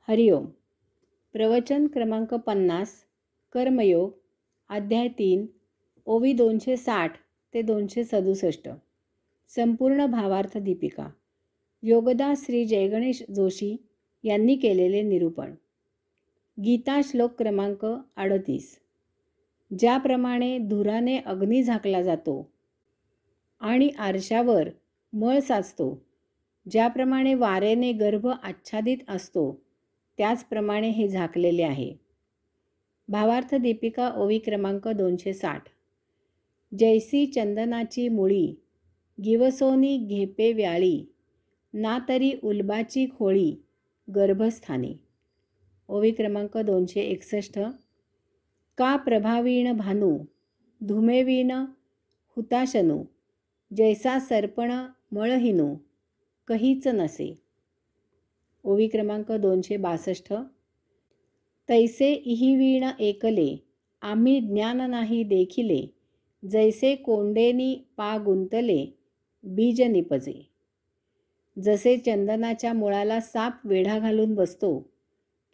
हरिओम. प्रवचन क्रमांक 50. कर्मयोग, अध्याय 3, ओवी 260 ते 267. संपूर्ण भावार्थ दीपिका. योगदास श्री जयगणेश जोशी यांनी केलेले निरूपण. गीता श्लोक क्रमांक 38. ज्याप्रमाणे धुराने अग्नी झाकला जातो आणि आरशावर मळ साचतो, ज्याप्रमाणे वारेने गर्भ आच्छादित असतो, त्याचप्रमाणे हे झाकलेले आहे. भावार्थ दीपिका, ओवी क्रमांक 260. जैसी चंदनाची मुळी, गिवसोनी घेपे व्याळी, ना तरी उलबाची खोळी गर्भस्थानी. ओवी क्रमांक 261. का प्रभावीण भानू, धुमेवीण हुताशनू, जैसा सर्पण मळहिनू, कहीच नसे. ओवी क्रमांक 262. तैसे इहिवीण एकले, आम्ही ज्ञान नाही देखिले, जैसे कोंडेनी पा गुंतले, बीज निपजे. जसे चंदनाच्या मुळाला साप वेढा घालून बसतो,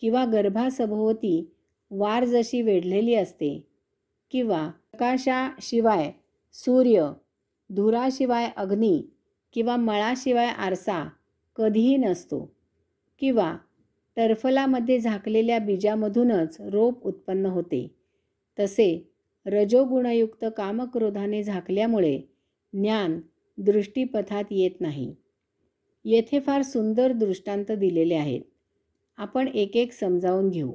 किंवा गर्भासभोवती वार जशी वेढलेली असते, किंवा प्रकाशाशिवाय सूर्य, धुराशिवाय अग्नी किंवा मळाशिवाय आरसा कधीही नसतो, किंवा टरफलामध्ये झाकलेल्या बीजामधूनच रोप उत्पन्न होते, तसे रजोगुणयुक्त कामक्रोधाने झाकल्यामुळे ज्ञान दृष्टीपथात येत नाही. येथे फार सुंदर दृष्टांत दिलेले आहेत. आपण एक एक समजावून घेऊ.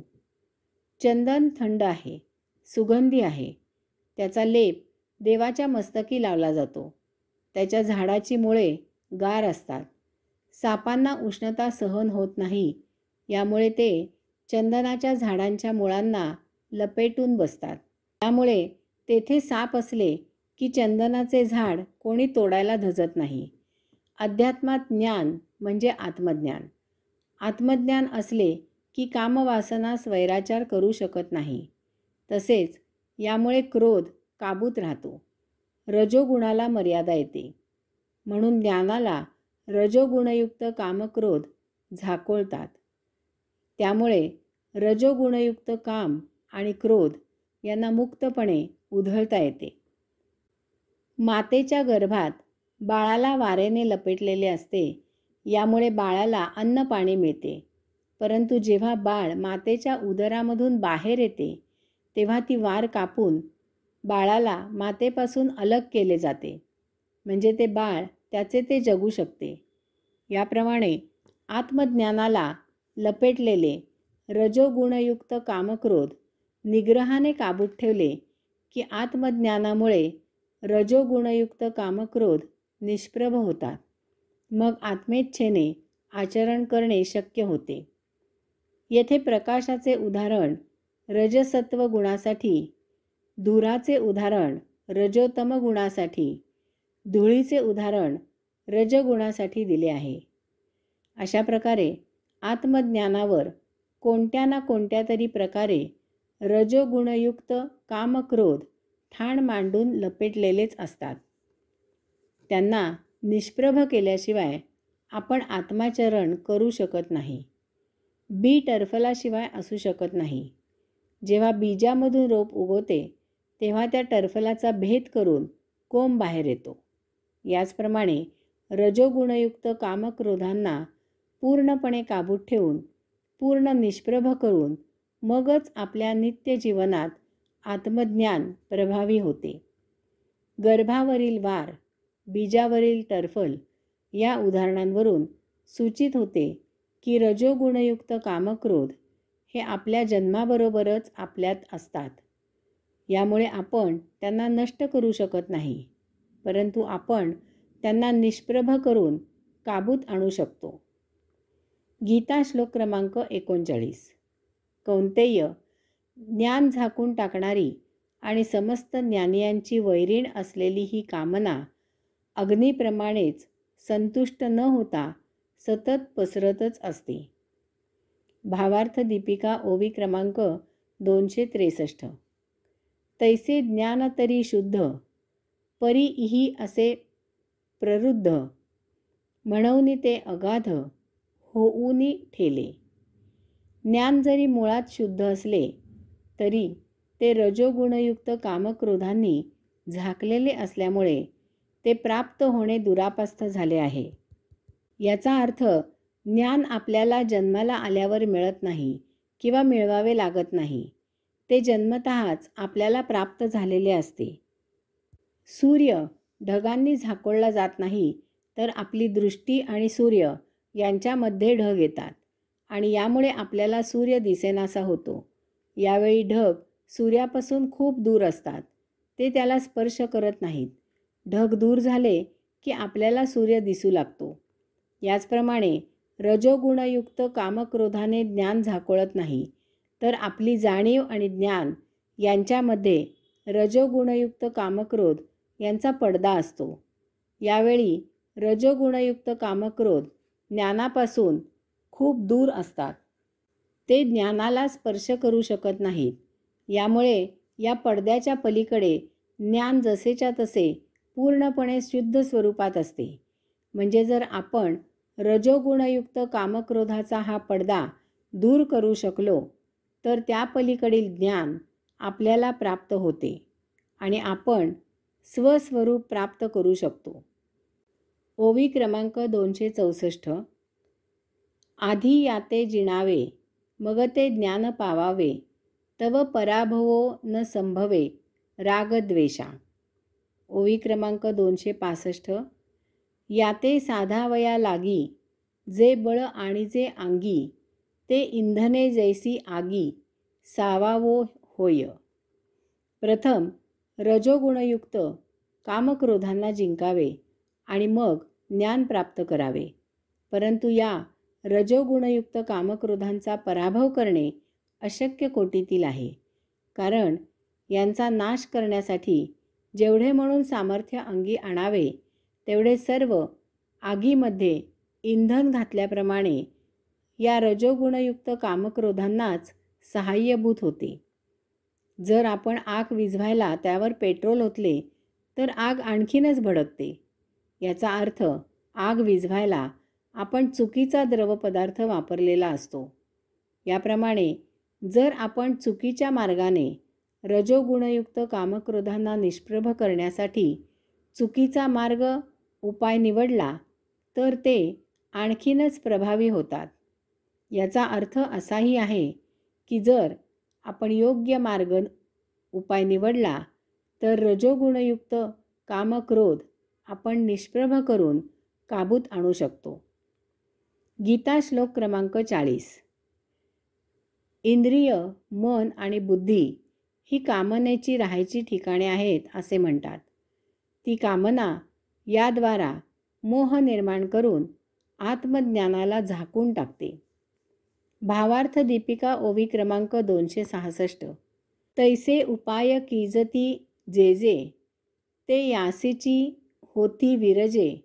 चंदन थंड आहे, सुगंधी आहे. त्याचा लेप देवाच्या मस्तकी लावला जातो. त्याच्या झाडाची मुळे गार असतात. सापांना उष्णता सहन होत नाही, यामुळे ते चंदनाच्या झाडांच्या मुळांना लपेटून बसतात. त्यामुळे तेथे साप असले की चंदनाचे झाड कोणी तोडायला धजत नाही. अध्यात्मात ज्ञान म्हणजे आत्मज्ञान. आत्मज्ञान असले की कामवासनास वैराचार करू शकत नाही. तसेच यामुळे क्रोध काबूत राहतो. रजोगुणाला मर्यादा येते. म्हणून ज्ञानाला रजोगुणयुक्त कामक्रोध झाकोळतात. त्यामुळे रजोगुणयुक्त काम आणि क्रोध यांना मुक्तपणे उधळता येते. मातेच्या गर्भात बाळाला वारेने लपेटलेले असते, यामुळे बाळाला अन्न पाणी मिळते. परंतु जेव्हा बाळ मातेच्या उदरामधून बाहेर येते, तेव्हा ती वार कापून बाळाला मातेपासून अलग केले जाते, म्हणजे ते बाळ त्याचे ते जगू शकते. याप्रमाणे आत्मज्ञानाला लपेटलेले रजोगुणयुक्त कामक्रोध निग्रहाने काबूत ठेवले की आत्मज्ञानामुळे रजोगुणयुक्त कामक्रोध निष्प्रभ होतात. मग आत्मेच्छेने आचरण करणे शक्य होते. येथे प्रकाशाचे उदाहरण रजसत्व गुणासाठी, धुराचे उदाहरण रजोतम गुणासाठी, धुळीचे उदाहरण रजगुणासाठी दिले आहे. अशा प्रकारे आत्मज्ञानावर कोणत्या ना कोणत्या तरी प्रकारे रजोगुणयुक्त कामक्रोध ठाण मांडून लपेटलेलेच असतात. त्यांना निष्प्रभ केल्याशिवाय आपण आत्माचरण करू शकत नाही. बी टरफलाशिवाय असू शकत नाही. जेव्हा बीजामधून रोप उगवते, तेव्हा त्या टरफलाचा भेद करून कोंब बाहेर येतो. याचप्रमाणे रजोगुणयुक्त कामक्रोधांना पूर्णपणे काबूत ठेवून, पूर्ण निष्प्रभ करून मगच आपल्या नित्य जीवनात आत्मज्ञान प्रभावी होते. गर्भावरील वार, बीजावरील टरफल या उदाहरणांवरून सूचित होते की रजोगुणयुक्त कामक्रोध हे आपल्या जन्माबरोबरच आपल्यात असतात. यामुळे आपण त्यांना नष्ट करू शकत नाही, परंतु आपण त्यांना निष्प्रभ करून काबूत आणू शकतो. गीता श्लोक क्रमांक 39. कौंतेय, ज्ञान झाकून टाकणारी आणि समस्त ज्ञानियांची वैरीण असलेली ही कामना अग्नीप्रमाणेच संतुष्ट न होता सतत पसरतच असते. भावार्थ दीपिका, ओवी क्रमांक 263. तैसे ज्ञान तरी शुद्ध, परी इही असे प्ररुद्ध, म्हणून ते अगाध होऊनी ठेले. ज्ञान जरी मुळात शुद्ध असले तरी ते रजोगुणयुक्त कामक्रोधांनी झाकलेले असल्यामुळे ते प्राप्त होणे दुरापास्त झाले आहे. याचा अर्थ ज्ञान आपल्याला जन्माला आल्यावर मिळत नाही किंवा मिळवावे लागत नाही. ते जन्मतःच आपल्याला प्राप्त झालेले असते. सूर्य ढगांनी झाकोळला जात नाही, तर आपली दृष्टी आणि सूर्य यांच्यामध्ये ढग येतात आणि यामुळे आपल्याला सूर्य दिसेनासा होतो. यावेळी ढग सूर्यापासून खूप दूर असतात. ते त्याला स्पर्श करत नाहीत. ढग दूर झाले की आपल्याला सूर्य दिसू लागतो. याचप्रमाणे रजोगुणयुक्त कामक्रोधाने ज्ञान झाकोळत नाही, तर आपली जाणीव आणि ज्ञान यांच्यामध्ये रजोगुणयुक्त कामक्रोध यांचा पडदा असतो. यावेळी रजोगुणयुक्त कामक्रोध ज्ञानापासून खूप दूर असतात. ते ज्ञानाला स्पर्श करू शकत नाहीत. यामुळे या पडद्याच्या पलीकडे ज्ञान जसेच्या तसे पूर्णपणे शुद्ध स्वरूपात असते. म्हणजे जर आपण रजोगुणयुक्त कामक्रोधाचा हा पडदा दूर करू शकलो, तर त्या पलीकडील ज्ञान आपल्याला प्राप्त होते आणि आपण स्वस्वरूप प्राप्त करू शकतो. ओवी क्रमांक 264. आधी याते जिणावे, मग ते ज्ञान पावावे, तव पराभवो न संभवे रागद्वेषा. ओवी क्रमांक 265. याते साधावया लागी, जे बळ आणि जे अंगी, ते इंधने जैसी आगी, सावावो होय. प्रथम रजोगुणयुक्त कामक्रोधांना जिंकावे आणि मग ज्ञान प्राप्त करावे. परंतु या रजोगुणयुक्त कामक्रोधांचा पराभव करणे अशक्य कोटीतील आहे. कारण यांचा नाश करण्यासाठी जेवढे म्हणून सामर्थ्य अंगी आणावे, तेवढे सर्व आगीमध्ये इंधन घातल्याप्रमाणे या रजोगुणयुक्त कामक्रोधांनाच सहाय्यभूत होते. जर आपण आग विझवायला त्यावर पेट्रोल ओतले तर आग आणखीनच भडकते. याचा अर्थ आग विझवायला आपण चुकीचा द्रवपदार्थ वापरलेला असतो. याप्रमाणे जर आपण चुकीच्या मार्गाने रजोगुणयुक्त कामक्रोधांना निष्प्रभ करण्यासाठी चुकीचा मार्ग उपाय निवडला, तर ते आणखीनच प्रभावी होतात. याचा अर्थ असाही आहे की जर आपण योग्य मार्ग उपाय निवडला, तर रजोगुणयुक्त कामक्रोध आपण निष्प्रभ करून काबूत आणू शकतो. गीता श्लोक क्रमांक 40. इंद्रिय, मन आणि बुद्धी ही कामनेची राहायची ठिकाणे आहेत असे म्हणतात. ती कामना याद्वारा मोह निर्माण करून आत्मज्ञानाला झाकून टाकते. भावार्थ दीपिका ओवी क्रमांक 266. तैसे उपाय कीजती जे जे, ते यासीची होती विरजे,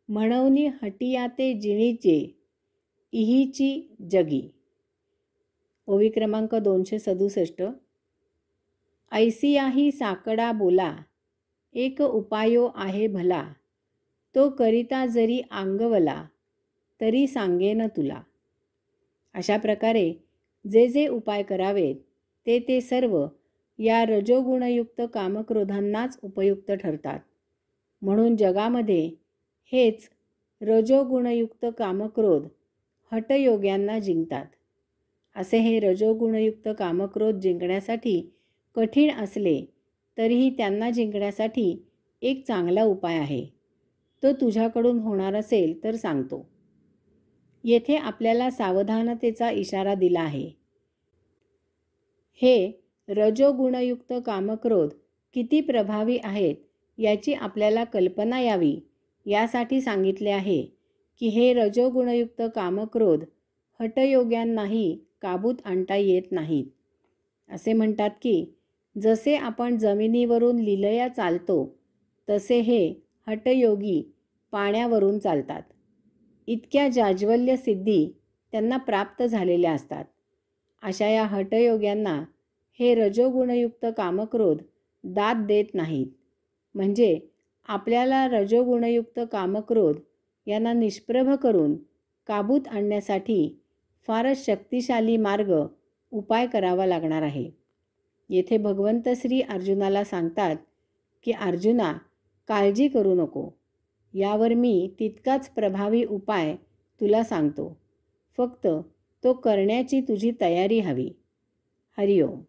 म्हणवनी हटियाते जिणीचे, इहीची जगी. ओवी क्रमांक 267. ऐसियाही साकडा बोला, एक उपायो आहे भला, तो करिता जरी अंगवला, तरी सांगेन तुला. अशा प्रकारे जे जे उपाय करावेत ते सर्व या रजोगुणयुक्त कामक्रोधांनाच उपयुक्त ठरतात. म्हणून जगामध्ये हेच रजोगुणयुक्त कामक्रोध हठयोग्यांना जिंकतात. असे हे रजोगुणयुक्त कामक्रोध जिंकण्यासाठी कठीण असले तरीही त्यांना जिंकण्यासाठी एक चांगला उपाय आहे. तो तुझ्याकडून होणार असेल तर सांगतो. येथे आपल्याला सावधानतेचा इशारा दिला आहे. हे रजोगुणयुक्त कामक्रोध किती प्रभावी आहेत याची आपल्याला कल्पना यावी यासाठी सांगितले आहे की हे रजोगुणयुक्त कामक्रोध हठयोग्यांनाही काबूत आणता येत नाहीत. असे म्हणतात की जसे आपण जमिनीवरून लिलया चालतो, तसे हे हठयोगी पाण्यावरून चालतात. इतक्या जाज्वल्य सिद्धी त्यांना प्राप्त झालेल्या असतात. अशा या हठयोग्यांना हे रजोगुणयुक्त कामक्रोध दाद देत नाहीत. म्हणजे आपल्याला रजोगुणयुक्त कामक्रोध यांना निष्प्रभ करून काबूत आणण्यासाठी फारच शक्तिशाली मार्ग उपाय करावा लागणार आहे. येथे भगवंत श्री अर्जुनाला सांगतात की अर्जुना, काळजी करू नको. यावर मी तितकाच प्रभावी उपाय तुला सांगतो. फक्त तो करण्याची तुझी तयारी हवी. हरिओम.